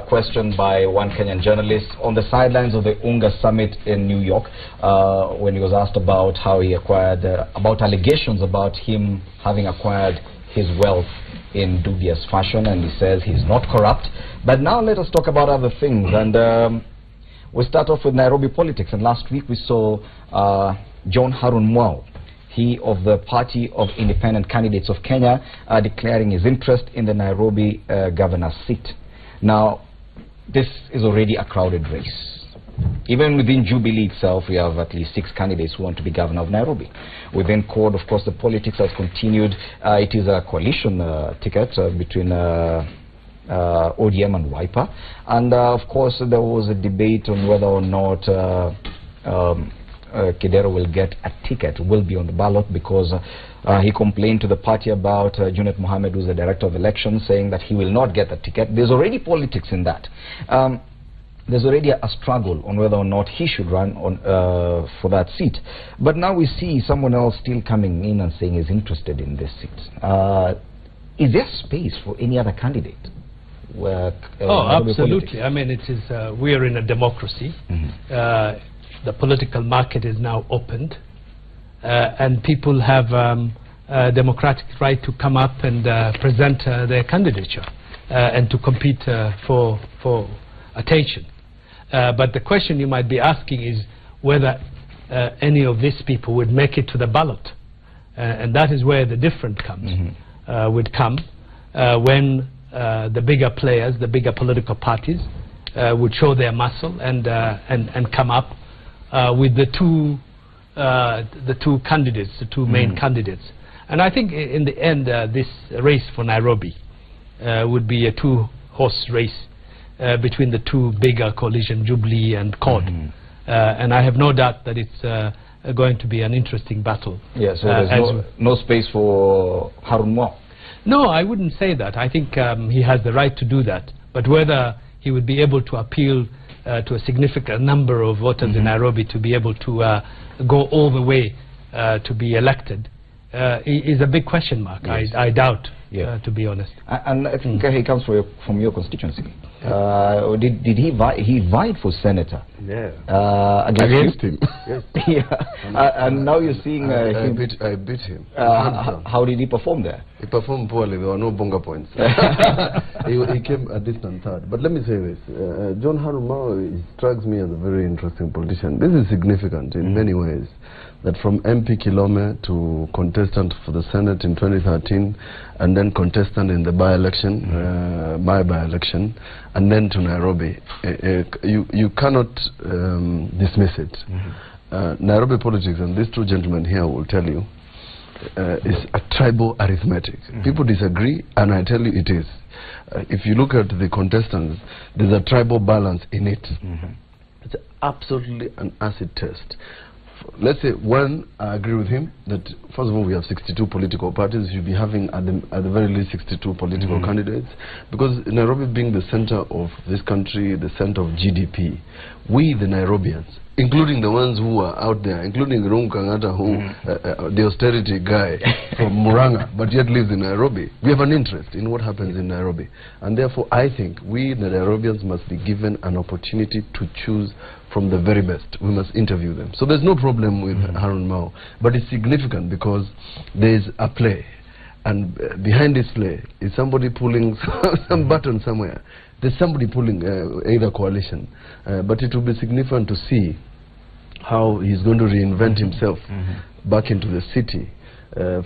Questioned by one Kenyan journalist on the sidelines of the UNGA summit in New York when he was asked about how he acquired, about allegations about him having acquired his wealth in dubious fashion, and he says he's not corrupt. But now let us talk about other things, and we start off with Nairobi politics. And last week we saw John Harun Mwau, he of the Party of Independent Candidates of Kenya, declaring his interest in the Nairobi governor's seat. Now, this is already a crowded race. Even within Jubilee itself, we have at least 6 candidates who want to be governor of Nairobi. Within CORD, of course, the politics has continued. It is a coalition ticket between ODM and Wiper. And, of course, there was a debate on whether or not Kidero will get a ticket, will be on the ballot, because he complained to the party about Junet Mohammed, who's the director of elections, saying that he will not get the ticket. There's already politics in that. There's already a struggle on whether or not he should run on for that seat. But now we see someone else still coming in and saying he's interested in this seat. Is there space for any other candidate? Absolutely. I mean, it is. We are in a democracy. The political market is now opened, and people have a democratic right to come up and present their candidature and to compete for attention. But the question you might be asking is whether any of these people would make it to the ballot, and that is where the difference comes. Would come when the bigger players, the bigger political parties, would show their muscle and come up with the two candidates, the two main candidates. And I think in the end, this race for Nairobi would be a two-horse race between the two bigger coalition, Jubilee and CORD. And I have no doubt that it's going to be an interesting battle. Yeah, so there's no space for Harun Mwau? No, I wouldn't say that. I think he has the right to do that. But whether he would be able to appeal to a significant number of voters in Nairobi to be able to go all the way to be elected is a big question mark. Yes. I doubt, to be honest. And I think he comes from your constituency. Did he vied for senator? Yeah. Against him. Yes. And now you're seeing I beat him. How did he perform there? He performed poorly. There were no bonga points. he came a distant third. But let me say this. John Harun Mwau strikes me as a very interesting politician. This is significant in many ways. That from MP Kilome to contestant for the Senate in 2013, and then contestant in the by-election, my by-election, and then to Nairobi. You cannot dismiss it. Nairobi politics, and these two gentlemen here will tell you, is a tribal arithmetic. People disagree, and I tell you it is. If you look at the contestants, there's a tribal balance in it. It's absolutely an acid test. Let's say, one, I agree with him that first of all we have 62 political parties. You'll be having at the very least 62 political candidates, because Nairobi being the center of this country, the center of GDP, we the Nairobians, including the ones who are out there, including Rungu Kangata, who the austerity guy from Muranga, but yet lives in Nairobi. We have an interest in what happens in Nairobi, and therefore I think we the Nairobians must be given an opportunity to choose from the very best. We must interview them. So there's no problem with Harun Mwau, but it's significant because there's a play, and behind this play is somebody pulling some button somewhere. There's somebody pulling either coalition, but it will be significant to see how he's going to reinvent himself back into the city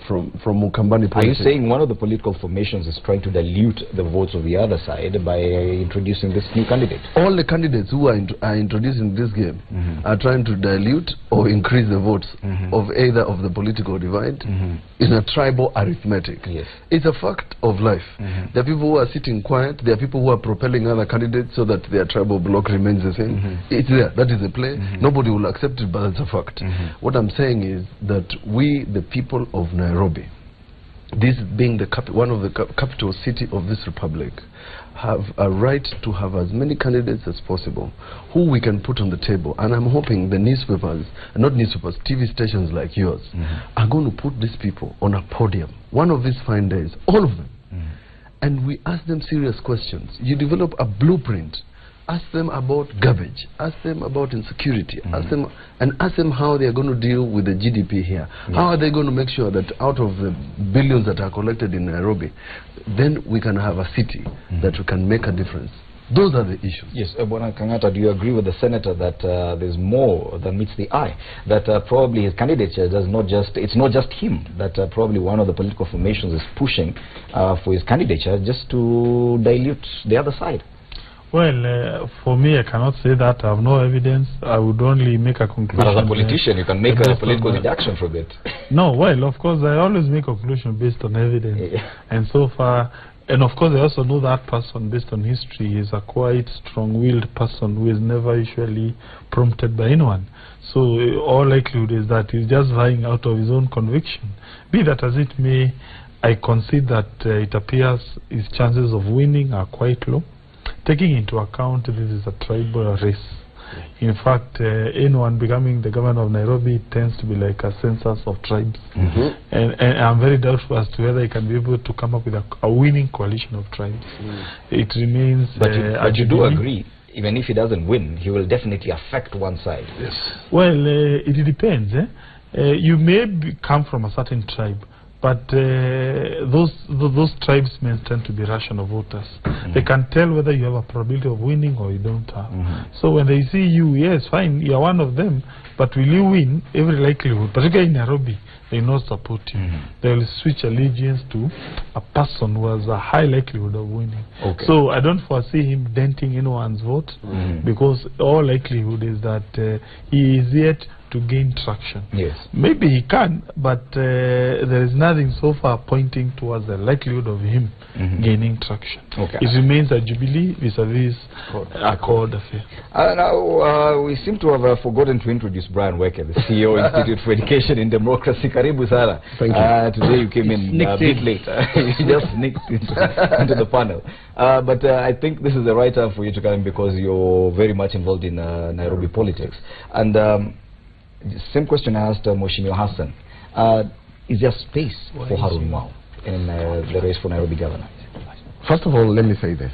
from Mukambani politics. Are you saying one of the political formations is trying to dilute the votes of the other side by introducing this new candidate? All the candidates who are introducing this game are trying to dilute or increase the votes of either of the political divide in a tribal arithmetic. Yes. It's a fact of life. There are people who are sitting quiet. There are people who are propelling other candidates so that their tribal bloc remains the same. It's there. That is a play. Nobody will accept it, but it's a fact. What I'm saying is that we, the people of Nairobi, this being the one of the capital city of this republic, have a right to have as many candidates as possible who we can put on the table. And I'm hoping the newspapers, not newspapers, TV stations like yours, are going to put these people on a podium one of these fine days, all of them, and we ask them serious questions. You develop a blueprint. Ask them about garbage. Ask them about insecurity. Ask them how they are going to deal with the GDP here. Yes. How are they going to make sure that out of the billions that are collected in Nairobi, then we can have a city that we can make a difference. Those are the issues. Yes, Bwana Kangata, do you agree with the senator that there's more than meets the eye? That probably his candidature does not just, it's not just him, that probably one of the political formations is pushing for his candidature just to dilute the other side? Well, for me, I cannot say that. I have no evidence. I would only make a conclusion. But as a politician, you can make a political deduction from it. No, well, of course, I always make a conclusion based on evidence. Yeah. And so far, and of course, I also know that person based on history is a quite strong-willed person who is never usually prompted by anyone. So all likelihood is that he's just vying out of his own conviction. Be that as it may, I concede that it appears his chances of winning are quite low, taking into account this is a tribal race. In fact, anyone becoming the governor of Nairobi tends to be like a census of tribes. And I'm very doubtful as to whether he can be able to come up with a winning coalition of tribes. It remains... But you do agree, even if he doesn't win, he will definitely affect one side. Yes. Well, it depends. You may come from a certain tribe, but those tribesmen tend to be rational voters. They can tell whether you have a probability of winning or you don't have. So when they see you, yes, fine, you are one of them, but will you win? Every likelihood, particularly in Nairobi, they will not support you. They will switch allegiance to a person who has a high likelihood of winning. So I don't foresee him denting anyone's vote, because all likelihood is that he is yet to gain traction. Yes. Maybe he can, but there is nothing so far pointing towards the likelihood of him gaining traction. It remains a Jubilee vis-a-vis Accord affair. Now, we seem to have forgotten to introduce Brian Weke, the CEO Institute for Education in Democracy. Karibu Sana. Thank you. Today you came in a bit late. You just sneaked into the panel. But I think this is the right time for you to come in because you're very much involved in Nairobi politics. And same question I asked Mheshimiwa Hassan. Is there space for Harun Mwau in the race for Nairobi governor? First of all, let me say this.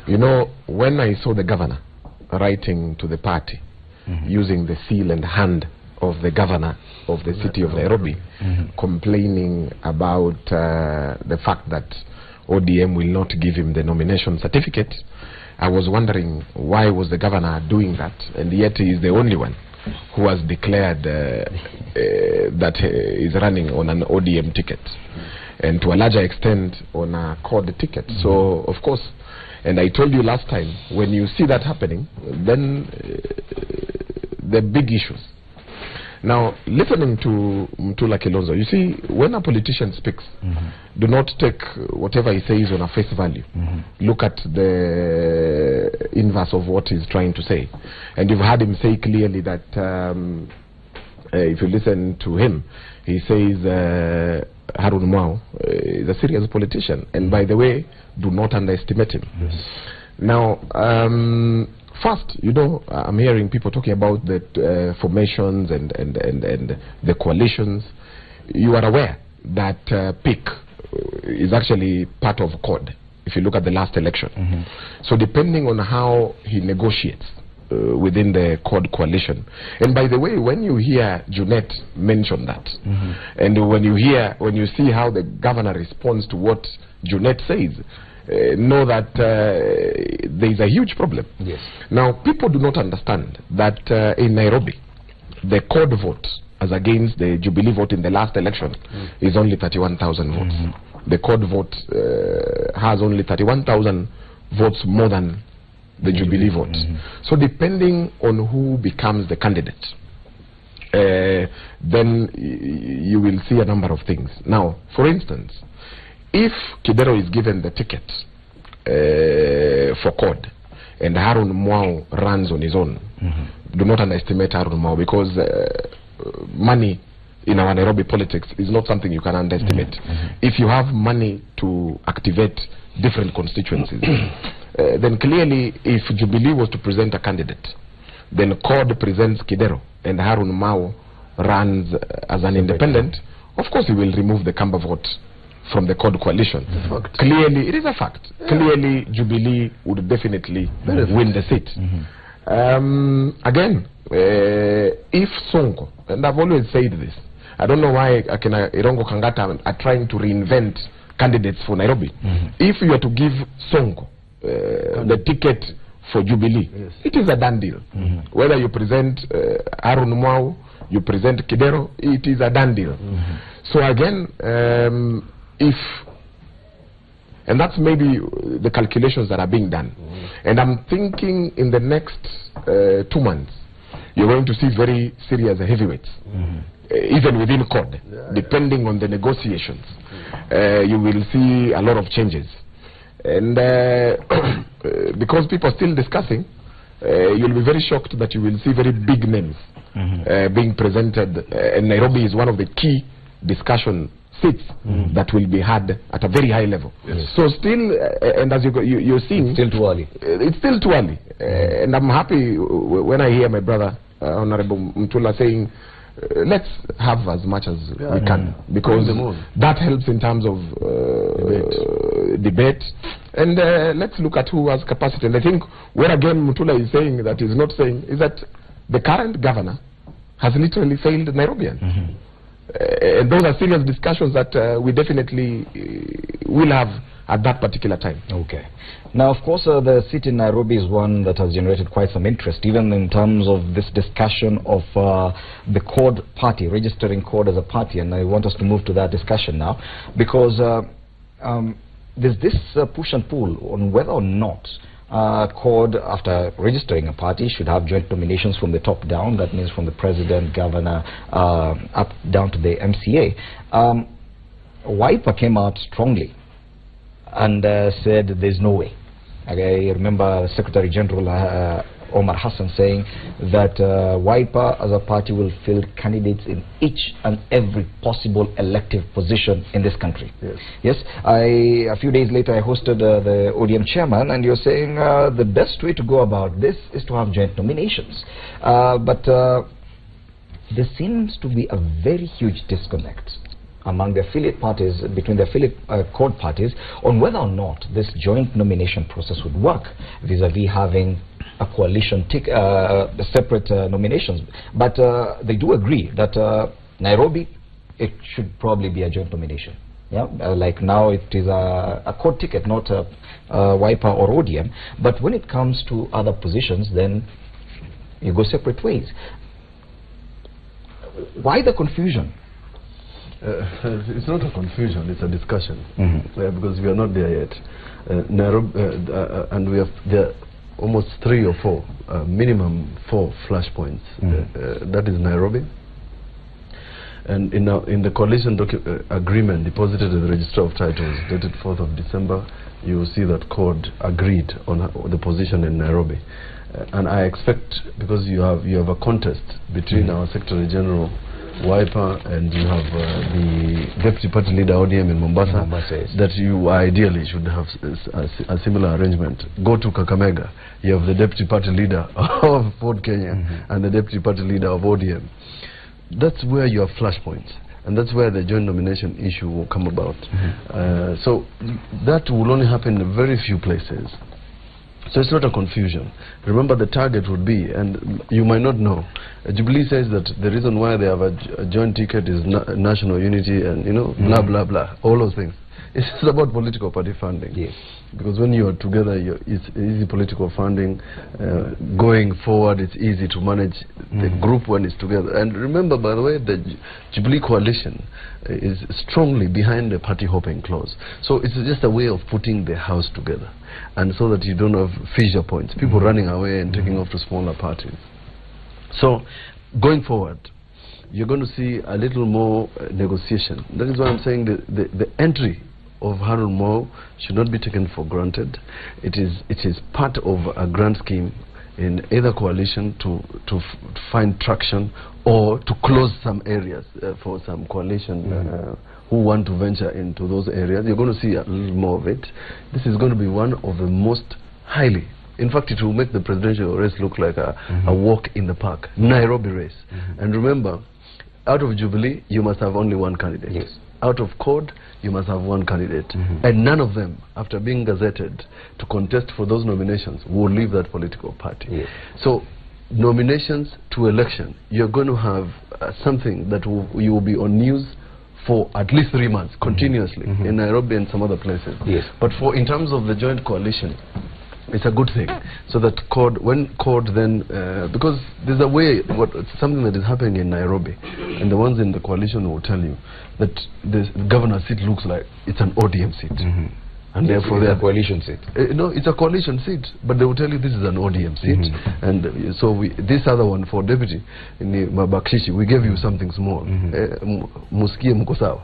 You know, when I saw the governor writing to the party using the seal and hand of the governor of the city of Nairobi, complaining about the fact that ODM will not give him the nomination certificate, I was wondering why was the governor doing that, and yet he is the only one who has declared that he is running on an ODM ticket, and to a larger extent on a CORD ticket. So, of course, and I told you last time, when you see that happening, then the big issues. Now, listening to Mutula Kilonzo, you see, when a politician speaks, do not take whatever he says on a face value. Look at the inverse of what he's trying to say. And you've heard him say clearly that, if you listen to him, he says Harun Mwau is a serious politician. And by the way, do not underestimate him. Now, first, you know, I'm hearing people talking about the formations and the coalitions. You are aware that PIC is actually part of CORD, if you look at the last election. So depending on how he negotiates within the CORD coalition. And by the way, when you hear Junet mention that, and when you see how the governor responds to what Junet says, know that there is a huge problem. Yes. Now, people do not understand that in Nairobi, the CORD vote as against the Jubilee vote in the last election is only 31,000 votes. The CORD vote has only 31,000 votes more than the Jubilee vote. So depending on who becomes the candidate, then you will see a number of things. Now, for instance, if Kidero is given the ticket for CORD and Harun Mwau runs on his own, do not underestimate Harun Mwau, because money in our Nairobi politics is not something you can underestimate. If you have money to activate different constituencies, then clearly if Jubilee was to present a candidate, then CORD presents Kidero and Harun Mwau runs as an independent, of course he will remove the Kamba vote from the CORD coalition. Clearly, it is a fact. Yeah. Clearly, Jubilee would definitely win the seat. Again, if Sonko, and I've always said this, I don't know why Irongo Kangata are trying to reinvent candidates for Nairobi. If you are to give Sonko the ticket for Jubilee, it is a done deal. Whether you present Aaron Mwau, you present Kidero, it is a done deal. So again, and that's maybe the calculations that are being done. And I'm thinking in the next 2 months, you're going to see very serious heavyweights, even within CORD, depending on the negotiations. You will see a lot of changes. And because people are still discussing, you'll be very shocked that you will see very big names being presented. And Nairobi is one of the key discussion seats that will be had at a very high level. So still, and as you're seeing, it's still too early. It's still too early. And I'm happy when I hear my brother, Honorable Mtula, saying, let's have as much as we can, because that helps in terms of debate. And let's look at who has capacity. And I think where again Mutula is saying that he's not saying is that the current governor has literally failed Nairobians. And those are serious discussions that we definitely will have at that particular time. Okay. Now, of course, the seat in Nairobi is one that has generated quite some interest, even in terms of this discussion of the CORD party, registering CORD as a party. And I want us to move to that discussion now, because there's this push and pull on whether or not CORD, after registering a party, should have joint nominations from the top down. That means from the president, governor, up down to the MCA. Wiper came out strongly and said there's no way. Okay, I remember Secretary General Omar Hassan saying that Wiper as a party will field candidates in each and every possible elective position in this country. Yes. A few days later I hosted the ODM chairman, and you're saying the best way to go about this is to have joint nominations. But there seems to be a very huge disconnect among the affiliate parties, between the affiliate CORD parties, on whether or not this joint nomination process would work vis-a-vis having a coalition separate nominations. But they do agree that Nairobi, it should probably be a joint nomination. Yeah, like now it is a CORD ticket, not a Wiper or ODM. But when it comes to other positions, then you go separate ways. Why the confusion? It's not a confusion, it's a discussion, because we are not there yet. Nairobi, and we have there almost 3 or 4, minimum 4 flashpoints. That is Nairobi. And in the coalition agreement deposited with the Register of Titles dated 4th of December, you will see that CORD agreed on the position in Nairobi. And I expect, because you have a contest between our Secretary General Wiper and you have the Deputy Party Leader ODM in Mombasa, that you ideally should have a similar arrangement. Go to Kakamega, you have the Deputy Party Leader of Ford Kenya and the Deputy Party Leader of ODM. That's where you have flashpoints, and that's where the joint nomination issue will come about. So that will only happen in very few places. So it's not a confusion. Remember, the target would be, and you might not know, Jubilee says that the reason why they have a joint ticket is national unity and, you know, blah, blah, blah, all those things. It's about political party funding. Yes. Because when you are together, it's easy political funding. Going forward, it's easy to manage the group when it's together. And remember, by the way, the Jubilee coalition is strongly behind the party hopping clause. So it's just a way of putting the house together, and so that you don't have fissure points, people running away and taking off to smaller parties. So going forward, you're going to see a little more negotiation. That is why I'm saying the entry of Harold Mwau should not be taken for granted. It is part of a grand scheme in either coalition to find traction or to close some areas for some coalition who want to venture into those areas. You're going to see a little more of it. This is going to be one of the most highly, in fact, it will make the presidential race look like a walk in the park, Nairobi race. And remember, out of Jubilee, you must have only one candidate. Yes. Out of CORD, you must have one candidate. And none of them, after being gazetted to contest for those nominations, will leave that political party. Yes. So, nominations to election, you're going to have something that you will be on news for at least 3 months, continuously, in Nairobi and some other places. Yes. But in terms of the joint coalition, it's a good thing. So that when CORD then, because there's a way, something that is happening in Nairobi, and the ones in the coalition will tell you that the governor's seat looks like it's an ODM seat. And therefore it's a coalition seat. No, it's a coalition seat, but they will tell you this is an ODM seat. And so this other one for deputy, in Mabakshishi, we gave you something small. Muskie Mukosawa.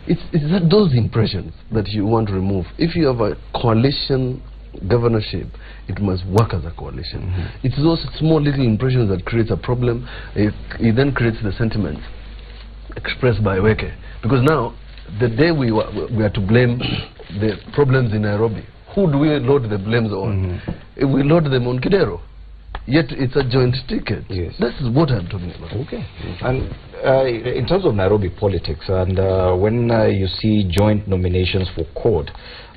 It's those impressions that you want to remove. If you have a coalition governorship, it must work as a coalition. It's those small little impressions that creates a problem. It then creates the sentiments expressed by Weke. Because now, the day we are to blame the problems in Nairobi, who do we load the blames on? We load them on Kidero. Yet it's a joint ticket. Yes. This is what I'm talking about. Okay. And in terms of Nairobi politics, and when you see joint nominations for CORD,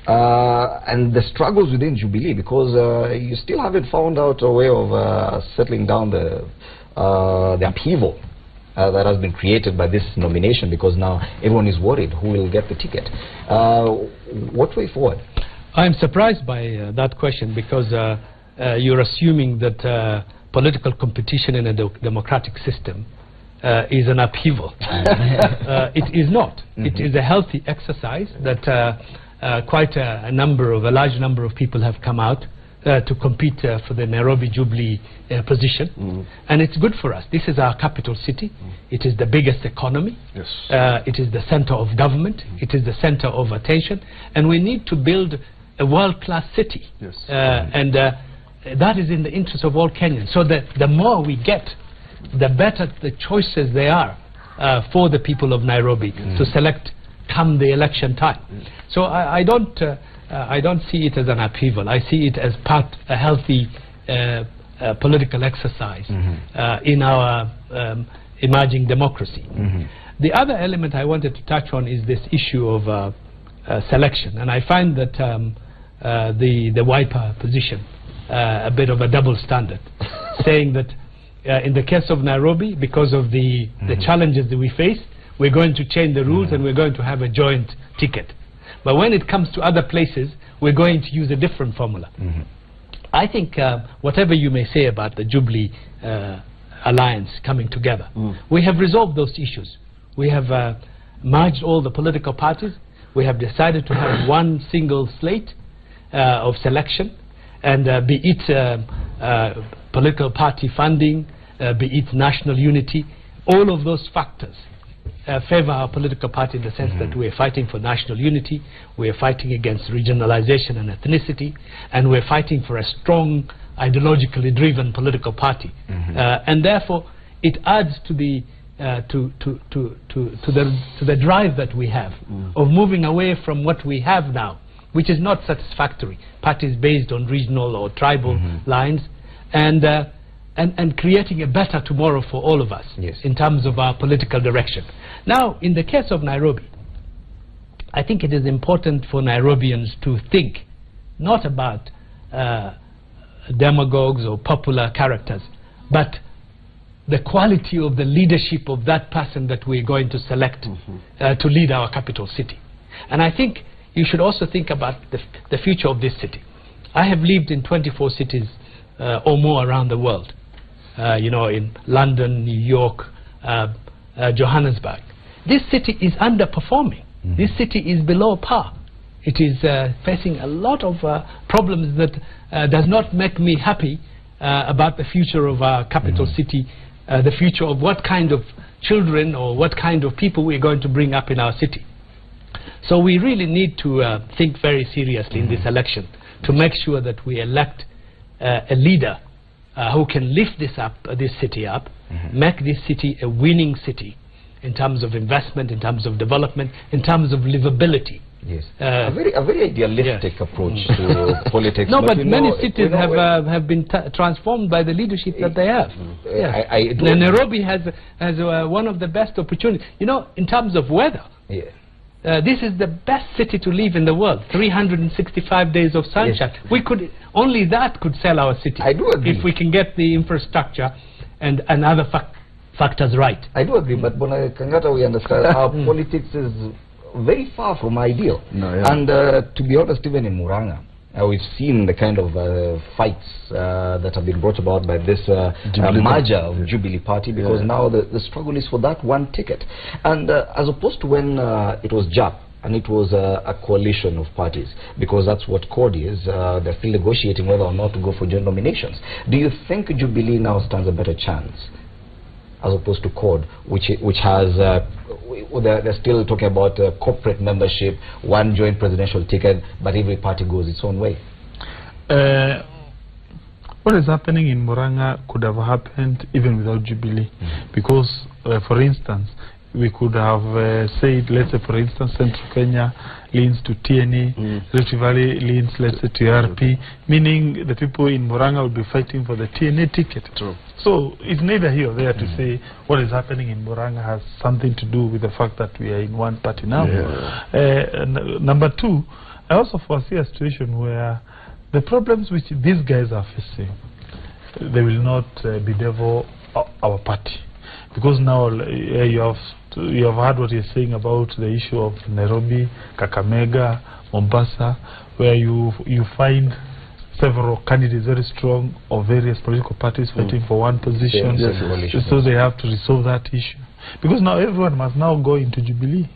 and the struggles within Jubilee, because you still haven't found out a way of settling down the upheaval that has been created by this nomination, because now everyone is worried who will get the ticket. What way forward? I'm surprised by that question, because you're assuming that political competition in a democratic system is an upheaval. It is not. It is a healthy exercise that quite a large number of people have come out to compete for the Nairobi Jubilee position, and it's good for us. This is our capital city. It is the biggest economy. Yes. It is the center of government. It is the center of attention, and we need to build a world-class city. Yes. And that is in the interest of all Kenyans. So the more we get, the better the choices there are for the people of Nairobi to select come the election time. So I don't see it as an upheaval. I see it as a healthy political exercise in our emerging democracy. The other element I wanted to touch on is this issue of selection, and I find that the Wiper position a bit of a double standard, saying that in the case of Nairobi, because of the challenges that we face, we're going to change the rules and we're going to have a joint ticket. But when it comes to other places, we're going to use a different formula. I think whatever you may say about the Jubilee alliance coming together, we have resolved those issues. We have merged all the political parties. We have decided to have one single slate of selection, and be it political party funding, be it national unity, all of those factors favor our political party in the sense that we are fighting for national unity, we are fighting against regionalization and ethnicity, and we're fighting for a strong, ideologically driven political party. And therefore, it adds to the drive that we have of moving away from what we have now, which is not satisfactory. Parties based on regional or tribal lines, and creating a better tomorrow for all of us in terms of our political direction. Now, in the case of Nairobi, I think it is important for Nairobians to think not about demagogues or popular characters, but the quality of the leadership of that person that we're going to select to lead our capital city. And I think you should also think about the future of this city. I have lived in 24 cities or more around the world, you know, in London, New York, Johannesburg. This city is underperforming. This city is below par. It is facing a lot of problems that does not make me happy about the future of our capital city, the future of what kind of children or what kind of people we're going to bring up in our city. So we really need to think very seriously in this election to make sure that we elect a leader who can lift this city up, make this city a winning city in terms of investment, in terms of development, in terms of livability. Yes, a very idealistic approach to politics. No, but many cities have been transformed by the leadership that they have. Nairobi has one of the best opportunities. You know, in terms of weather, this is the best city to live in the world. 365 days of sunshine. Yes. We could, only that could sell our city. I do agree. If we can get the infrastructure and other factors right. I do agree, but Bwana Kangata, we understand our politics is very far from ideal. No, yeah. And to be honest, even in Muranga, we've seen the kind of fights that have been brought about by this merger of Jubilee Party, because now the struggle is for that one ticket. And as opposed to when it was JAP, and it was a coalition of parties, because that's what CORD is. They're still negotiating whether or not to go for joint nominations. Do you think Jubilee now stands a better chance, as opposed to CORD, which has, they're still talking about corporate membership, one joint presidential ticket, but every party goes its own way? What is happening in Muranga could have happened even without Jubilee, because, for instance, we could have said, let's say, for instance, Central Kenya leans to TNA, Rift Valley leans, let's say, to RP, meaning the people in Muranga will be fighting for the TNA ticket. True. So it's neither here or there to say what is happening in Muranga has something to do with the fact that we are in one party now. Number two, I also foresee a situation where the problems which these guys are facing, they will not bedevil our party. Because now you have heard what you're saying about the issue of Nairobi, Kakamega, Mombasa, where you find several candidates very strong of various political parties fighting for one position. So they have to resolve that issue. Because now everyone must now go into Jubilee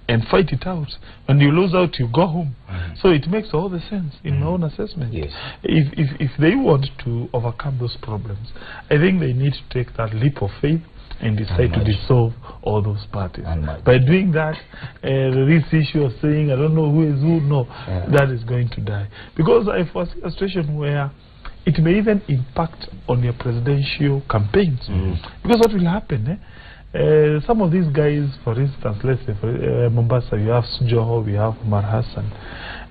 and fight it out. When you lose out, you go home. So it makes all the sense in my own assessment. Yes. If they want to overcome those problems, I think they need to take that leap of faith and decide to dissolve all those parties. By doing that, this issue of saying, I don't know who is who, no, that is going to die. Because I foresee a situation where it may even impact on your presidential campaigns. Because what will happen, some of these guys, for instance, let's say for Mombasa, you have Sujoho, we have Umar Hassan.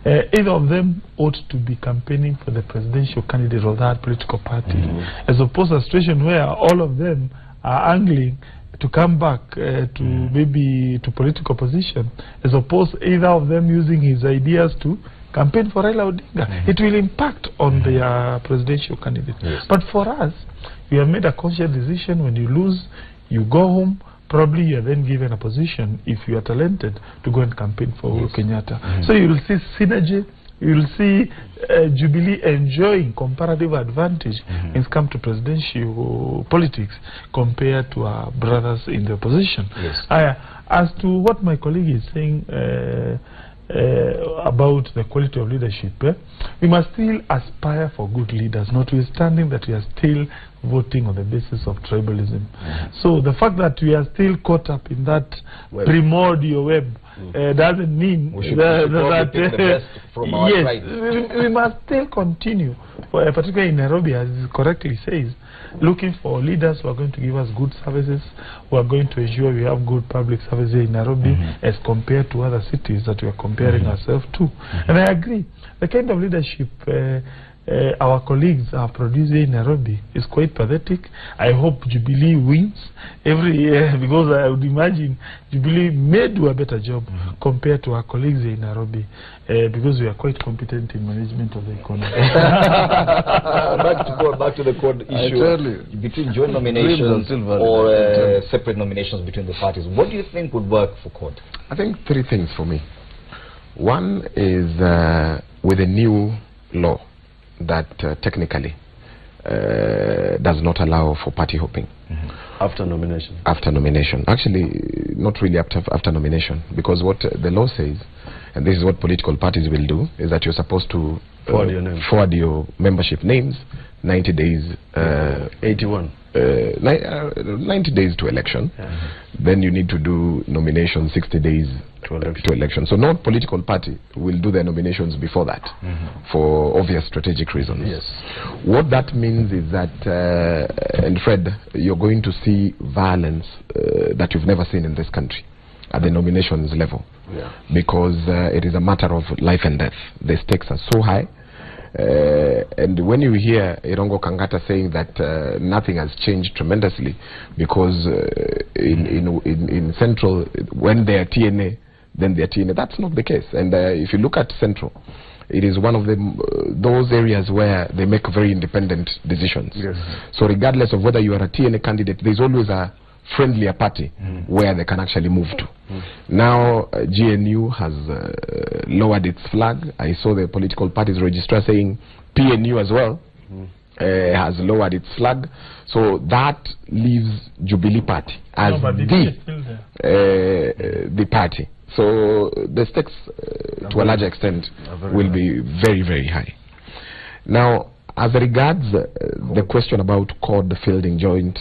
Either of them ought to be campaigning for the presidential candidate of that political party, as opposed to a situation where all of them are angling to come back to maybe to political position, as opposed to either of them using his ideas to campaign for Raila Odinga. It will impact on their presidential candidate. But for us, we have made a conscious decision. When you lose, you go home. Probably you are then given a position, if you are talented, to go and campaign for Uhuru Kenyatta. So you will see synergy. You will see Jubilee enjoying comparative advantage when it comes to presidential politics compared to our brothers in the opposition. As to what my colleague is saying about the quality of leadership, we must still aspire for good leaders, notwithstanding that we are still voting on the basis of tribalism. So the fact that we are still caught up in that primordial web doesn't mean that pick the best from our tribes. we must still continue, particularly in Nairobi, as it correctly says, looking for leaders who are going to give us good services, who are going to ensure we have good public services in Nairobi as compared to other cities that we are comparing ourselves to. And I agree, the kind of leadership our colleagues are producing in Nairobi is quite pathetic. I hope Jubilee wins every year, because I would imagine Jubilee may do a better job compared to our colleagues in Nairobi, because we are quite competent in management of the economy. back to the CORD issue between joint nominations or separate nominations between the parties. What do you think would work for CORD? I think three things for me. One is with a new law that technically does not allow for party hopping. After nomination? After nomination. Actually, not really after nomination, because what the law says, and this is what political parties will do, is that you're supposed to forward your membership names 90 days 90 days to election. Then you need to do nomination 60 days to election. So no political party will do their nominations before that, for obvious strategic reasons. What that means is that, and Fred, you're going to see violence that you've never seen in this country at the nominations level, because it is a matter of life and death. The stakes are so high. And when you hear Irungu Kangata saying that nothing has changed tremendously, because in Central, when they are TNA, then they are TNA. That's not the case. And if you look at Central, it is one of those areas where they make very independent decisions. Yes. So regardless of whether you are a TNA candidate, there's always a friendlier party where they can actually move to. Now GNU has lowered its flag. I saw the political parties registrar saying PNU as well has lowered its flag. So that leaves Jubilee Party as the party. So the stakes to a large extent will be very, very high. Now, as regards the question about CORD fielding joint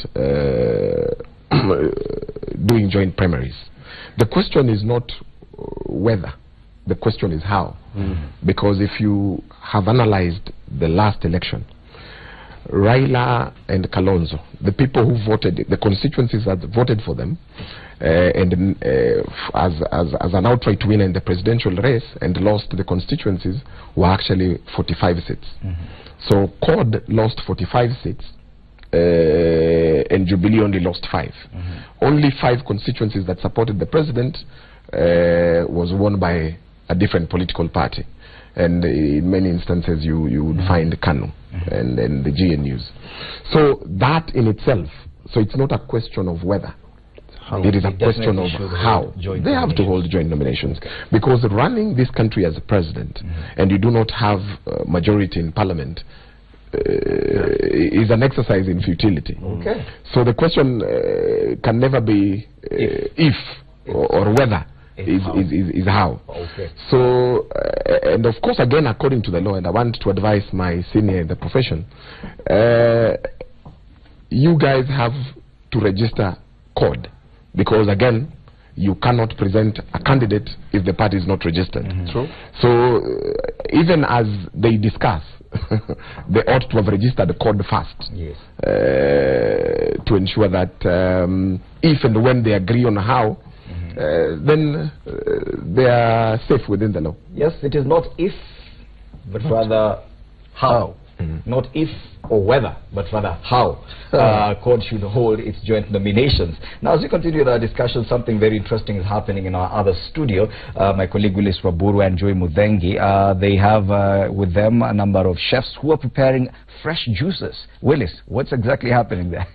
doing joint primaries, the question is not whether, the question is how. Because if you have analyzed the last election, Raila and Kalonzo, the people who voted, the constituencies that voted for them, and as an outright winner in the presidential race and lost the constituencies, were actually 45 seats. So CORD lost 45 seats, and Jubilee only lost 5. Only 5 constituencies that supported the president was won by a different political party. And in many instances you would find KANU and the GNUs. So that in itself, so it's not a question of whether. It is a question of how. They have to hold joint nominations. Because running this country as a president and you do not have a majority in parliament is an exercise in futility. So the question can never be if or whether. Is how. So, and of course, again, according to the law, and I want to advise my senior in the profession, you guys have to register CORD, because again, you cannot present a candidate if the party is not registered. True. So, even as they discuss, they ought to have registered the CORD first. To ensure that if and when they agree on how, then they are safe within the law. Yes, it is not if, but rather how. Not if or whether, but rather how CORD should hold its joint nominations. Now, as we continue our discussion, something very interesting is happening in our other studio. My colleague Willis Waburu and Joy Mudhengi, they have with them a number of chefs who are preparing fresh juices. Willis, what's exactly happening there?